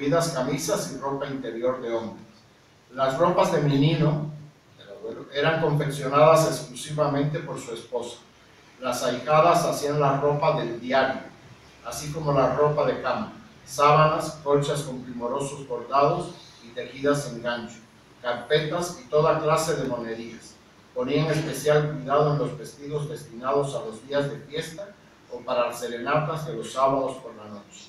incluidas camisas y ropa interior de hombre. Las ropas de Minino, el abuelo, eran confeccionadas exclusivamente por su esposa. Las ahijadas hacían la ropa del diario, así como la ropa de cama, sábanas, colchas con primorosos bordados y tejidas en gancho, carpetas y toda clase de monerías. Ponían especial cuidado en los vestidos destinados a los días de fiesta o para las serenatas de los sábados por la noche.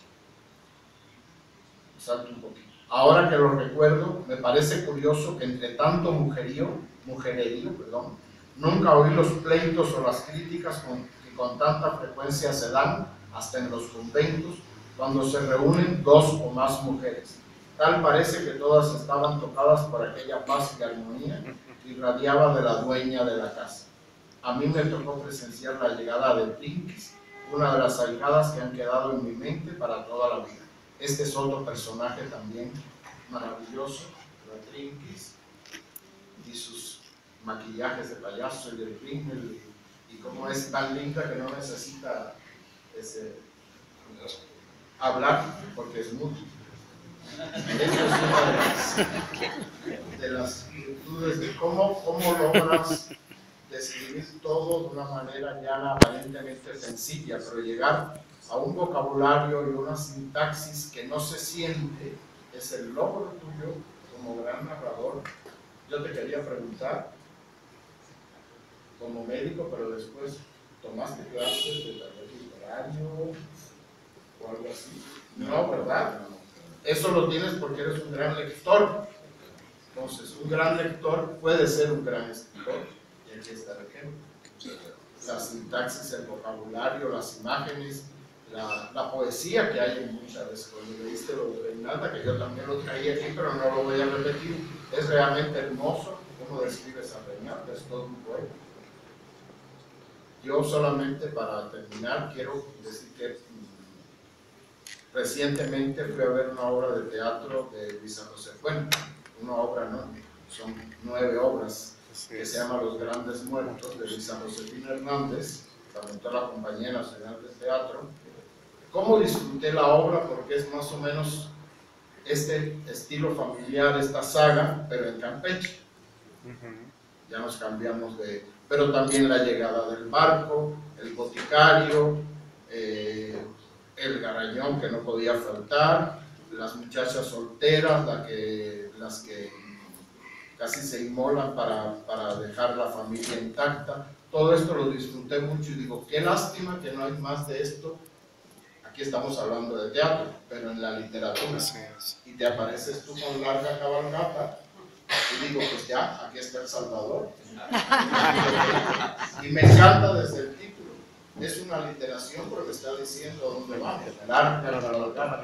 Salto un poquito. Ahora que lo recuerdo, me parece curioso que entre tanto mujerío, nunca oí los pleitos o las críticas que con tanta frecuencia se dan hasta en los conventos cuando se reúnen dos o más mujeres. Tal parece que todas estaban tocadas por aquella paz y armonía que irradiaba de la dueña de la casa. A mí me tocó presenciar la llegada de Trinquis, una de las ahijadas que han quedado en mi mente para toda la vida. Este es otro personaje también maravilloso, la Trinquis, y sus maquillajes de payaso y de rímel, y como es tan linda que no necesita hablar porque es mudo. Esa es una de las virtudes de cómo logras describir todo de una manera llana, aparentemente sencilla, pero llegar a un vocabulario y una sintaxis que no se siente, es el logro tuyo como gran narrador. Yo te quería preguntar, como médico, pero después tomaste clases de taller literario o algo así. No, ¿verdad? Eso lo tienes porque eres un gran lector. Entonces, un gran lector puede ser un gran escritor. Y aquí está el ejemplo. La sintaxis, el vocabulario, las imágenes, la poesía que hay en muchas veces. Cuando leíste lo de Reinalda, que yo también lo traía aquí, pero no lo voy a repetir. Es realmente hermoso cómo describes a Reinalda, es todo un poema. Yo solamente para terminar quiero decir que recientemente fui a ver una obra de teatro de Luisa José Fuente, una obra, no, son 9 obras, que se llama Los Grandes Muertos, de Luisa Josefina Hernández, la montó la Compañía Nacional de Teatro. ¿Cómo disfruté la obra? Porque es más o menos este estilo familiar, esta saga, pero en Campeche. Ya nos cambiamos de... Pero también la llegada del barco, el boticario, el garañón que no podía faltar, las muchachas solteras, las que casi se inmolan para dejar la familia intacta. Todo esto lo disfruté mucho y digo, qué lástima que no hay más de esto. Aquí estamos hablando de teatro, pero en la literatura. Y te apareces tú con larga cabalgata y digo, pues ya, aquí está El Salvador. Y me encanta desde el título. Es una literación porque está diciendo dónde vamos. El arte, la cabalgata,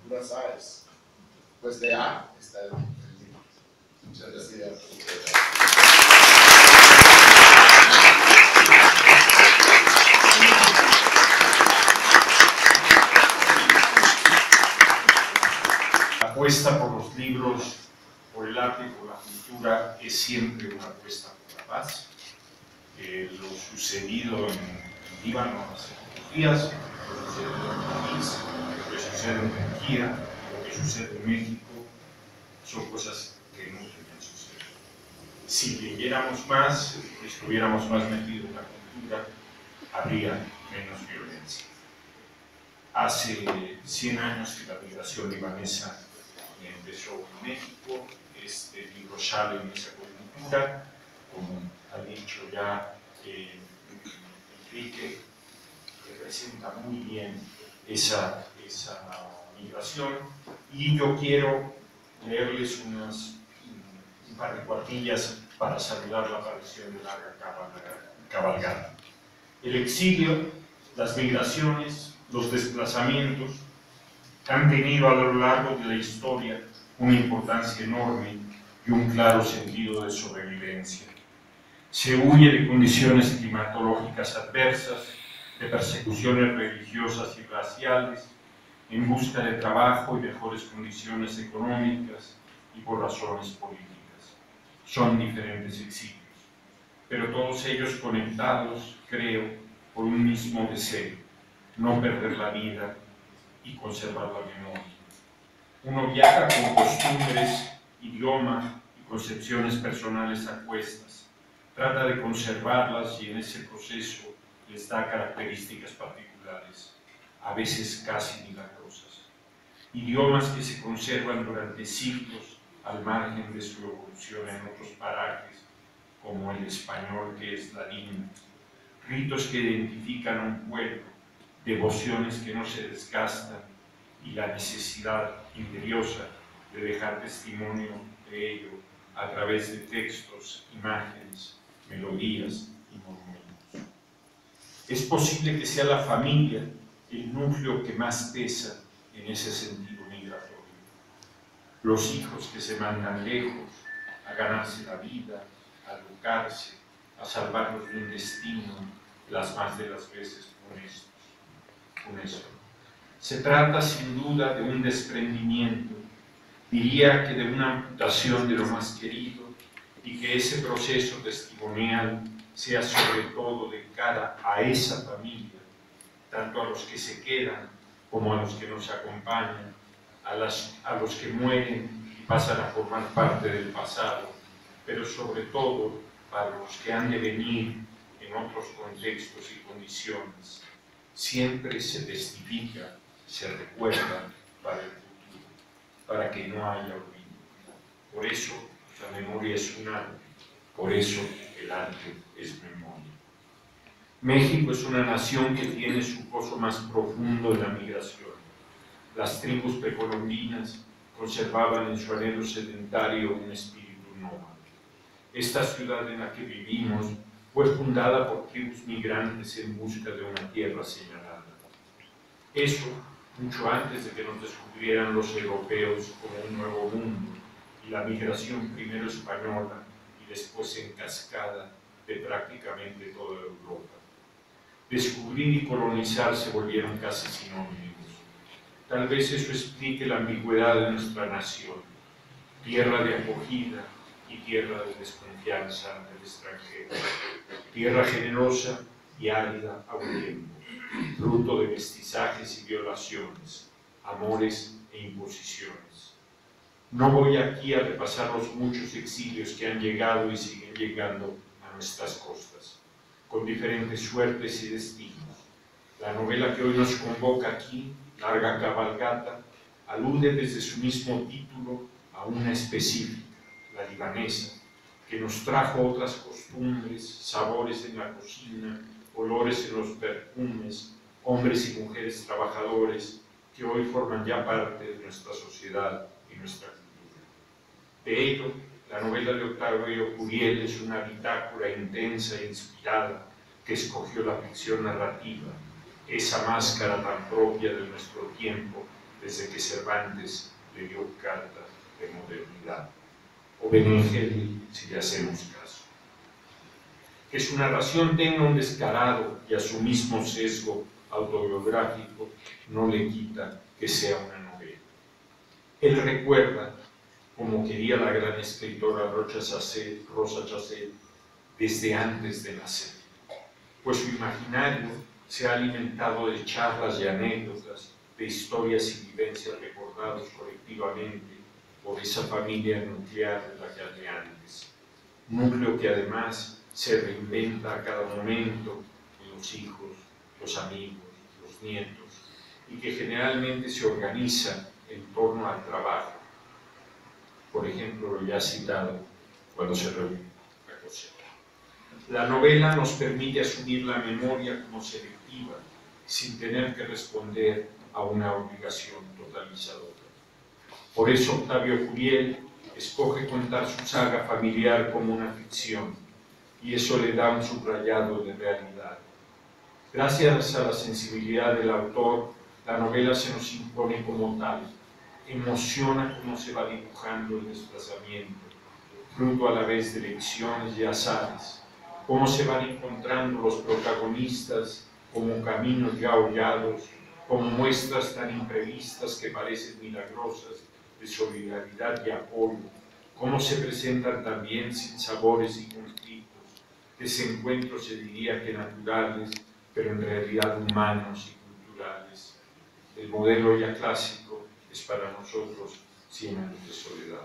puras aves. Pues de A está el libro. Muchas gracias. La apuesta por los libros, por el arte y por la cultura es siempre una apuesta por la paz. Lo sucedido en Líbano hace pocos días, lo que sucede en París, lo que sucede en Turquía, lo que sucede en México, son cosas que no deben suceder. Si leyéramos más, estuviéramos más metidos en la cultura, habría menos violencia. Hace 100 años que la migración libanesa empezó en México, este libro sale en esa coyuntura, como ha dicho ya Enrique, representa muy bien esa migración, y yo quiero leerles un par de cuartillas para saludar la aparición de la cabalgata. El exilio, las migraciones, los desplazamientos han tenido a lo largo de la historia una importancia enorme y un claro sentido de sobrevivencia. Se huye de condiciones climatológicas adversas, de persecuciones religiosas y raciales, en busca de trabajo y mejores condiciones económicas y por razones políticas. Son diferentes exilios, pero todos ellos conectados, creo, por un mismo deseo: no perder la vida y conservar la memoria. Uno viaja con costumbres, idioma y concepciones personales a cuestas. Trata de conservarlas y en ese proceso les da características particulares, a veces casi milagrosas. Idiomas que se conservan durante siglos al margen de su evolución en otros parajes, como el español que es ladino. Ritos que identifican a un pueblo, devociones que no se desgastan y la necesidad imperiosa de dejar testimonio de ello a través de textos, imágenes, melodías y monumentos. Es posible que sea la familia el núcleo que más pesa en ese sentido migratorio. Los hijos que se mandan lejos a ganarse la vida, a educarse, a salvarlos de un destino, las más de las veces funesto. Se trata sin duda de un desprendimiento, diría que de una amputación de lo más querido, y que ese proceso testimonial sea sobre todo de cara a esa familia, tanto a los que se quedan como a los que nos acompañan, a los que mueren y pasan a formar parte del pasado, pero sobre todo para los que han de venir en otros contextos y condiciones. Siempre se testifica, se recuerda para el futuro, para que no haya olvido. Por eso la memoria es un arte, por eso el arte es memoria. México es una nación que tiene su pozo más profundo en la migración. Las tribus precolombinas conservaban en su anhelo sedentario un espíritu nómada. Esta ciudad en la que vivimos fue fundada por tribus migrantes en busca de una tierra señalada. Eso mucho antes de que nos descubrieran los europeos como un nuevo mundo y la migración primero española y después en cascada de prácticamente toda Europa. Descubrir y colonizar se volvieron casi sinónimos. Tal vez eso explique la ambigüedad de nuestra nación, tierra de acogida y tierra de desconfianza del extranjero, tierra generosa y árida a un tiempo, fruto de mestizajes y violaciones, amores e imposiciones. No voy aquí a repasar los muchos exilios que han llegado y siguen llegando a nuestras costas, con diferentes suertes y destinos. La novela que hoy nos convoca aquí, Larga Cabalgata, alude desde su mismo título a una específica, la libanesa, que nos trajo otras costumbres, sabores en la cocina, olores en los perfumes, hombres y mujeres trabajadores que hoy forman ya parte de nuestra sociedad y nuestra cultura. De ello, la novela de Octavio Curiel es una bitácora intensa e inspirada que escogió la ficción narrativa, esa máscara tan propia de nuestro tiempo desde que Cervantes le dio carta de modernidad, o Benengeli si le hacemos caso. Que su narración tenga un descarado y a su mismo sesgo autobiográfico no le quita que sea una novela. Él recuerda, como quería la gran escritora Rosa Chasset, desde antes de nacer, pues su imaginario se ha alimentado de charlas y anécdotas, de historias y vivencias recordados colectivamente por esa familia nuclear de la que hablé antes. Núcleo que además se reinventa a cada momento en los hijos, los amigos, los nietos, y que generalmente se organiza en torno al trabajo. Por ejemplo, lo ya citado, cuando se reúne la cosecha. La novela nos permite asumir la memoria como selectiva, sin tener que responder a una obligación totalizadora. Por eso Octavio Curiel escoge contar su saga familiar como una ficción, y eso le da un subrayado de realidad. Gracias a la sensibilidad del autor, la novela se nos impone como tal, emociona cómo se va dibujando el desplazamiento, fruto a la vez de elecciones y azares, cómo se van encontrando los protagonistas como caminos ya hollados, como muestras tan imprevistas que parecen milagrosas de solidaridad y apoyo, cómo se presentan también sinsabores y conflictos, desencuentros se diría que naturales, pero en realidad humanos y culturales. El modelo ya clásico es para nosotros 100 años de soledad.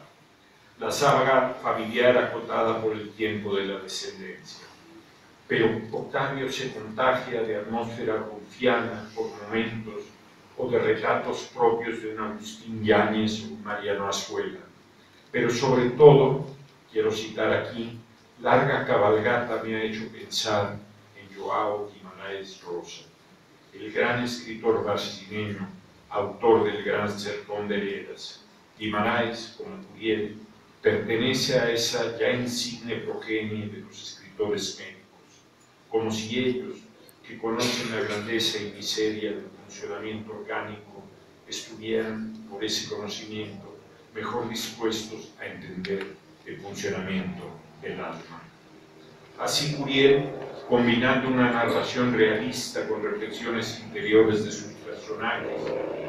La saga familiar acotada por el tiempo de la descendencia. Pero Octavio se contagia de atmósfera rufiana por momentos o de retratos propios de un Agustín Yáñez o un Mariano Azuela. Pero sobre todo, quiero citar aquí, Larga Cabalgata me ha hecho pensar en Joao Guimarães Rosa, el gran escritor brasileño, autor del Gran Sertón de Heredas. Guimarães, como Curiel, pertenece a esa ya insigne progenie de los escritores médicos, como si ellos, que conocen la grandeza y miseria del funcionamiento orgánico, estuvieran, por ese conocimiento, mejor dispuestos a entender el funcionamiento del alma. Así Curiel, combinando una narración realista con reflexiones interiores de sus personajes,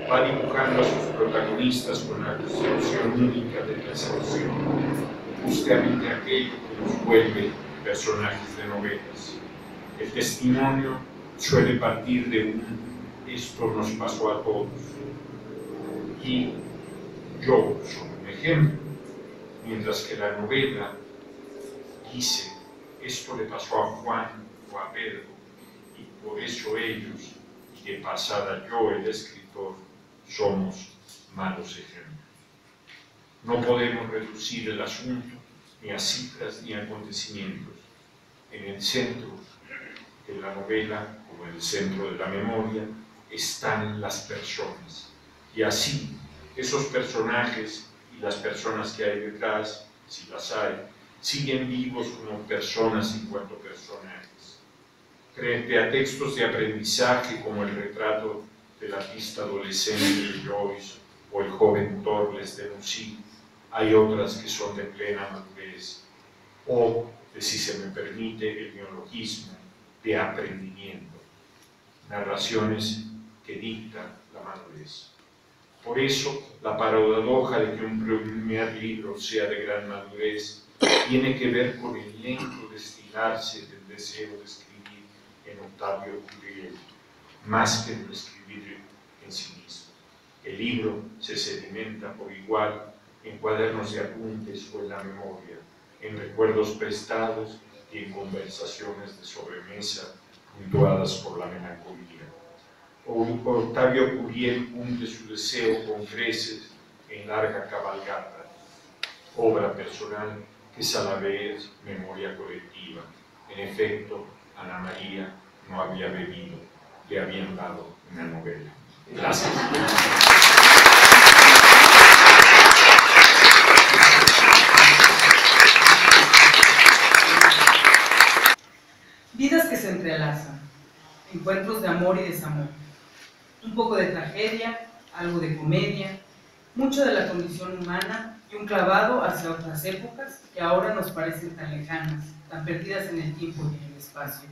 va dibujando a sus protagonistas con la construcción única de la excepción, justamente aquello que nos vuelve personajes de novelas. El testimonio suele partir de un "esto nos pasó a todos", y yo soy un ejemplo, mientras que la novela dice "esto le pasó a Juan o a Pedro", y por eso ellos, y de pasada yo, el escritor, somos malos ejemplos. No podemos reducir el asunto ni a cifras ni a acontecimientos. En el centro de la novela, como en el centro de la memoria, están las personas. Y así, esos personajes y las personas que hay detrás, si las hay, siguen vivos como personas en cuanto personajes. Frente a textos de aprendizaje como el retrato del artista adolescente de Joyce o el joven Torles de Musil, hay otras que son de plena madurez, o, si se me permite el neologismo, de aprendimiento, narraciones que dictan la madurez. Por eso, la paradoja de que un primer libro sea de gran madurez tiene que ver con el lento destilarse del deseo de escribir en Octavio Curiel, más que en escribir en sí mismo. El libro se sedimenta por igual en cuadernos de apuntes o en la memoria, en recuerdos prestados y en conversaciones de sobremesa puntuadas por la melancolía. Octavio Curiel cumple su deseo con creces en Larga Cabalgata, obra personal que es a la vez memoria colectiva. En efecto, Ana María no había bebido, le habían dado una novela. Gracias. Vidas que se entrelazan, encuentros de amor y desamor, un poco de tragedia, algo de comedia, mucho de la condición humana y un clavado hacia otras épocas que ahora nos parecen tan lejanas, tan perdidas en el tiempo y en el espacio.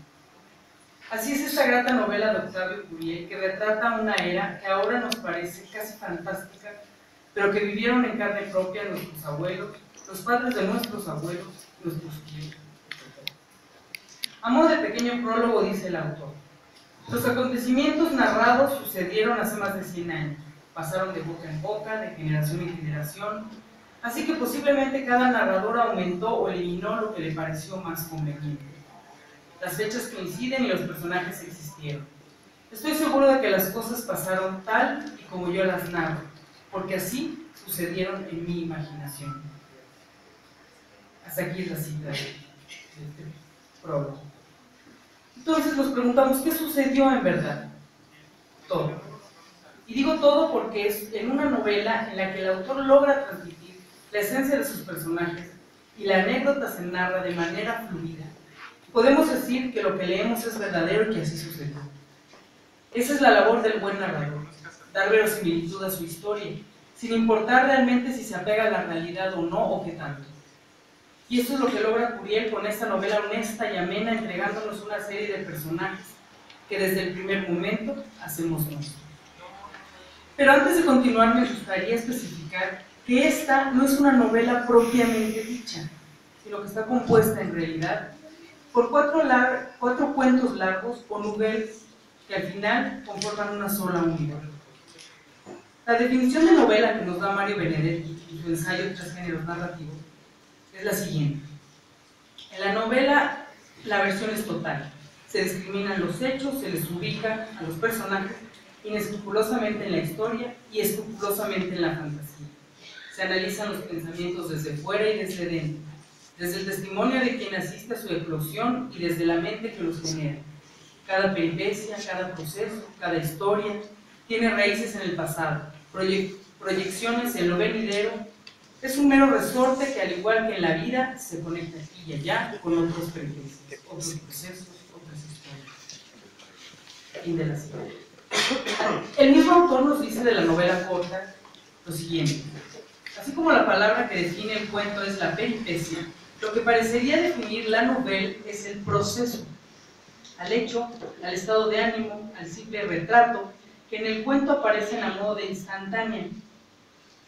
Así es esta grata novela de Octavio Curiel, que retrata una era que ahora nos parece casi fantástica, pero que vivieron en carne propia nuestros abuelos, los padres de nuestros abuelos, nuestros tíos. A modo de pequeño prólogo dice el autor: los acontecimientos narrados sucedieron hace más de 100 años, pasaron de boca en boca, de generación en generación, así que posiblemente cada narrador aumentó o eliminó lo que le pareció más conveniente. Las fechas coinciden y los personajes existieron. Estoy seguro de que las cosas pasaron tal y como yo las narro, porque así sucedieron en mi imaginación. Hasta aquí es la cita de este prólogo. Entonces nos preguntamos, ¿qué sucedió en verdad? Todo. Y digo todo porque es en una novela en la que el autor logra transmitir la esencia de sus personajes y la anécdota se narra de manera fluida. Podemos decir que lo que leemos es verdadero y que así sucedió. Esa es la labor del buen narrador, dar verosimilitud a su historia, sin importar realmente si se apega a la realidad o no, o qué tanto. Y eso es lo que logra Curiel con esta novela honesta y amena, entregándonos una serie de personajes que desde el primer momento hacemos nuestro. Pero antes de continuar me gustaría especificar que esta no es una novela propiamente dicha, sino que está compuesta en realidad por cuatro cuentos largos o novelas que al final conforman una sola unidad. La definición de novela que nos da Mario Benedetti en su ensayo Tres géneros narrativos es la siguiente. En la novela la versión es total. Se discriminan los hechos, se les ubica a los personajes inescrupulosamente en la historia y escrupulosamente en la fantasía. Se analizan los pensamientos desde fuera y desde dentro, desde el testimonio de quien asiste a su eclosión y desde la mente que los genera. Cada peripecia, cada proceso, cada historia tiene raíces en el pasado, proyecciones en lo venidero. Es un mero resorte que, al igual que en la vida, se conecta aquí y allá con otros peripecias, otros procesos, otras historias. Fin de la cita. El mismo autor nos dice de la novela corta lo siguiente. Así como la palabra que define el cuento es la peripecia, lo que parecería definir la novela es el proceso, al hecho, al estado de ánimo, al simple retrato, que en el cuento aparecen a modo de instantánea.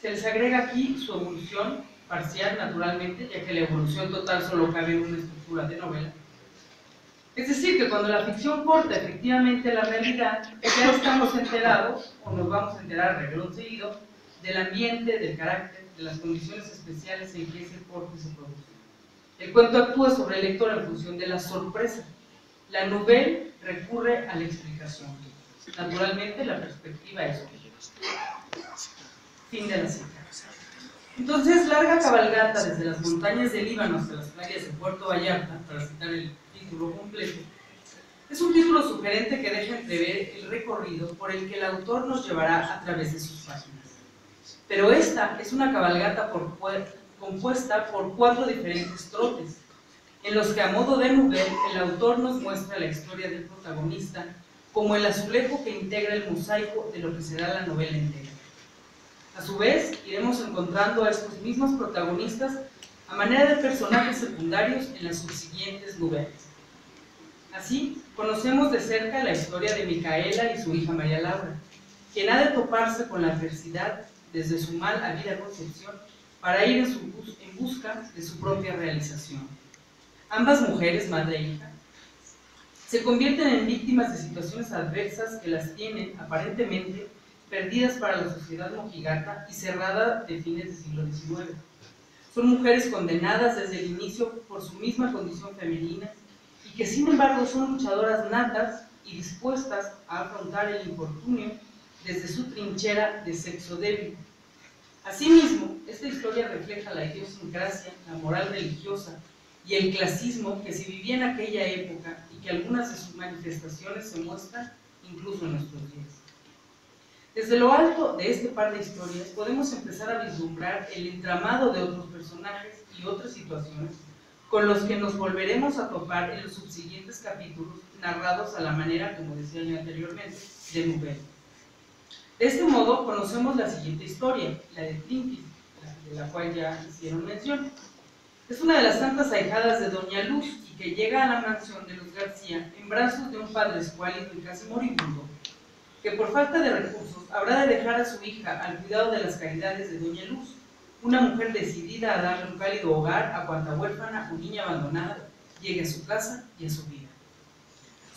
Se les agrega aquí su evolución, parcial naturalmente, ya que la evolución total solo cabe en una estructura de novela. Es decir, que cuando la ficción corta efectivamente la realidad, ya estamos enterados, o nos vamos a enterar a renglón seguido, del ambiente, del carácter, de las condiciones especiales en que ese corte se produce. El cuento actúa sobre el lector en función de la sorpresa. La novela recurre a la explicación. Naturalmente, la perspectiva es otra. Fin de la cita. Entonces, larga cabalgata desde las montañas del Líbano hasta las playas de Puerto Vallarta, para citar el título completo, es un título sugerente que deja entrever el recorrido por el que el autor nos llevará a través de sus páginas. Pero esta es una cabalgata compuesta por 4 diferentes trotes, en los que a modo de novela el autor nos muestra la historia del protagonista como el azulejo que integra el mosaico de lo que será la novela entera. A su vez, iremos encontrando a estos mismos protagonistas a manera de personajes secundarios en las subsiguientes novelas. Así, conocemos de cerca la historia de Micaela y su hija María Laura, quien ha de toparse con la adversidad desde su mal habida concepción para ir en busca de su propia realización. Ambas mujeres, madre e hija, se convierten en víctimas de situaciones adversas que las tienen, aparentemente, perdidas para la sociedad mojigata y cerrada de fines del siglo XIX. Son mujeres condenadas desde el inicio por su misma condición femenina y que, sin embargo, son luchadoras natas y dispuestas a afrontar el infortunio desde su trinchera de sexo débil. Asimismo, esta historia refleja la idiosincrasia, la moral religiosa y el clasismo que se vivía en aquella época y que algunas de sus manifestaciones se muestran incluso en nuestros días. Desde lo alto de este par de historias podemos empezar a vislumbrar el entramado de otros personajes y otras situaciones con los que nos volveremos a topar en los subsiguientes capítulos, narrados a la manera, como decía yo anteriormente, de novela. De este modo conocemos la siguiente historia, la de Trinquis, de la cual ya hicieron mención. Es una de las tantas ahijadas de Doña Luz y que llega a la mansión de los García en brazos de un padre escuálido y casi moribundo, que por falta de recursos habrá de dejar a su hija al cuidado de las caridades de Doña Luz, una mujer decidida a darle un cálido hogar a cuanta huérfana o niña abandonada llegue a su casa y a su vida.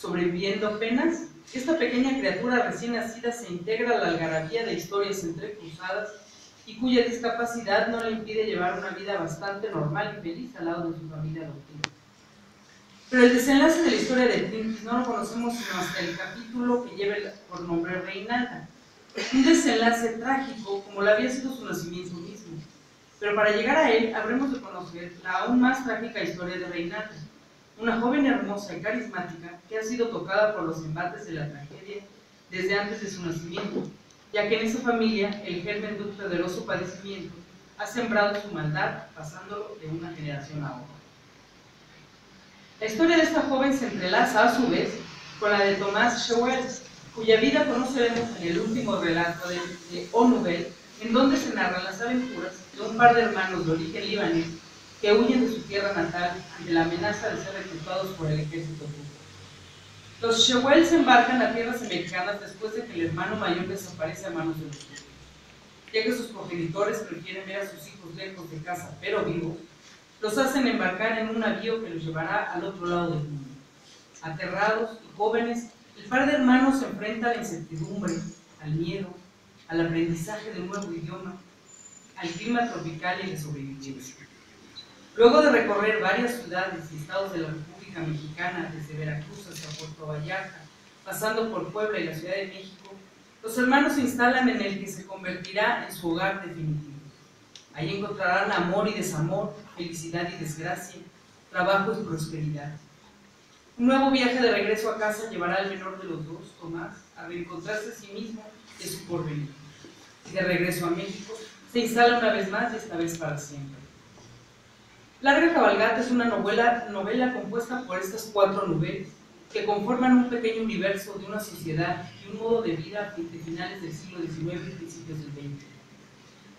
Sobreviviendo apenas, esta pequeña criatura recién nacida se integra a la algarabía de historias entrecruzadas y cuya discapacidad no le impide llevar una vida bastante normal y feliz al lado de su familia adoptiva. Pero el desenlace de la historia de Trinquis no lo conocemos sino hasta el capítulo que lleva por nombre Reinalda. Un desenlace trágico como lo había sido su nacimiento mismo. Pero para llegar a él habremos de conocer la aún más trágica historia de Reinalda, una joven hermosa y carismática que ha sido tocada por los embates de la tragedia desde antes de su nacimiento, ya que en esa familia el germen de un poderoso padecimiento ha sembrado su maldad, pasándolo de una generación a otra. La historia de esta joven se entrelaza a su vez con la de Tomás Schewel, cuya vida conoceremos en el último relato de O Nouvelle, en donde se narran las aventuras de un par de hermanos de origen libanés que huyen de su tierra natal ante la amenaza de ser reclutados por el ejército turco. Los Schewel se embarcan a tierras americanas después de que el hermano mayor desaparece a manos de los turcos. Ya que sus progenitores prefieren ver a sus hijos lejos de casa pero vivos, los hacen embarcar en un navío que los llevará al otro lado del mundo. Aterrados y jóvenes, el par de hermanos se enfrenta a la incertidumbre, al miedo, al aprendizaje de un nuevo idioma, al clima tropical y la sobrevivencia. Luego de recorrer varias ciudades y estados de la República Mexicana, desde Veracruz hacia Puerto Vallarta, pasando por Puebla y la Ciudad de México, los hermanos se instalan en el que se convertirá en su hogar definitivo. Ahí encontrarán amor y desamor, felicidad y desgracia, trabajo y prosperidad. Un nuevo viaje de regreso a casa llevará al menor de los dos, Tomás, a reencontrarse a sí mismo y a su porvenir. Y de regreso a México, se instala una vez más y esta vez para siempre. Larga Cabalgata es una novela compuesta por estas 4 novelas que conforman un pequeño universo de una sociedad y un modo de vida de finales del siglo XIX y principios del XX.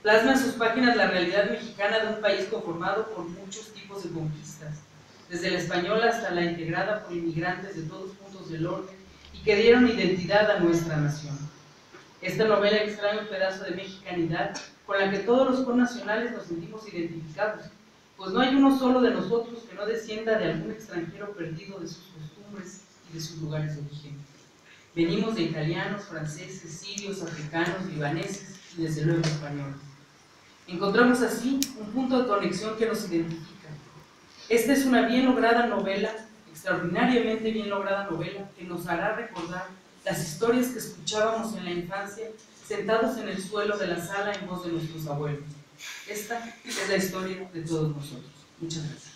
Plasma en sus páginas la realidad mexicana de un país conformado por muchos tipos de conquistas, desde la española hasta la integrada por inmigrantes de todos puntos del orbe y que dieron identidad a nuestra nación. Esta novela extrae un pedazo de mexicanidad con la que todos los connacionales nos sentimos identificados, pues no hay uno solo de nosotros que no descienda de algún extranjero perdido de sus costumbres y de sus lugares de origen. Venimos de italianos, franceses, sirios, africanos, libaneses y desde luego españoles. Encontramos así un punto de conexión que nos identifica. Esta es una bien lograda novela, extraordinariamente bien lograda novela, que nos hará recordar las historias que escuchábamos en la infancia, sentados en el suelo de la sala en voz de nuestros abuelos. Esta es la historia de todos nosotros. Muchas gracias.